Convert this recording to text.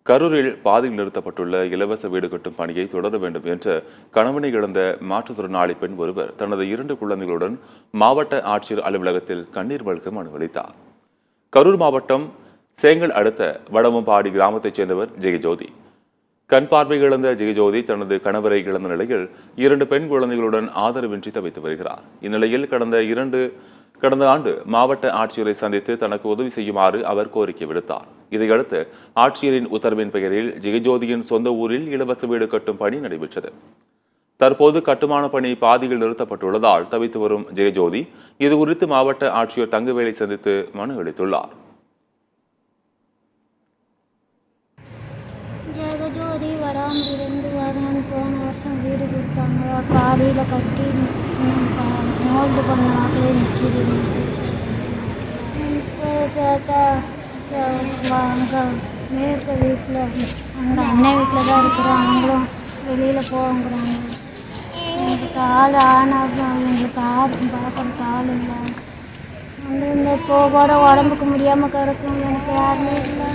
கரூரில் பாதியில் நிறுத்தப்பட்டுள்ள இலவச வீடு கட்டும் பணியை தொடர வேண்டும் என்று கணவனை இழந்த மாற்றுத்திறனாளி பெண் ஒருவர் தனது 2 குழந்தைகளுடன் மாவட்ட ஆட்சியர் அலுவலகத்தில் கண்ணீர் மல்க மனு அளித்தார். கரூர் மாவட்டம் சேங்கல் அடுத்த வடமம்பாடி கிராமத்தைச் சேர்ந்தவர் ஜெயஜோதி. கண் பார்வை இழந்த ஜெயஜோதி தனது கணவரை இழந்த நிலையில் 2 பெண் குழந்தைகளுடன் ஆதரவின்றி தவித்து வருகிறார். இந்நிலையில் கடந்த ஆண்டு மாவட்ட ஆட்சியரை சந்தித்து தனக்கு உதவி செய்யுமாறு அவர் கோரிக்கை விடுத்தார். இதையடுத்து ஆட்சியரின் உத்தரவின் பெயரில் ஜெயஜோதியின் சொந்த ஊரில் இலவச வீடு கட்டும் பணி நடைபெற்றது. தற்போது கட்டுமான பணி பாதியில் நிறுத்தப்பட்டுள்ளதால் தவித்து வரும் ஜெயஜோதி இதுகுறித்து மாவட்ட ஆட்சியர் தங்கவேலை சந்தித்து மனு அளித்துள்ளார். ஜெகஜோதி வராமலிருந்து வரணும். போன வருஷம் வீடு கொடுத்தாங்க. பாதியில் கட்டி மோல்டு பண்ணாங்களே நிற்கிது. இப்போ சேர்த்தா அங்கே மேற்க வீட்டில் அங்கே அண்ணன் வீட்டில் தான் இருக்கிறோம். அவங்களும் வெளியில் போகிறாங்க. எங்களுக்கு ஆள் ஆனால் எங்களுக்கு யாருக்கும் பார்க்கறதுக்கு ஆள் இல்லை. வந்து இந்த இப்போ கூட உடம்புக்கு முடியாமல் கிடக்கும். எனக்கு யாருமே இல்லை.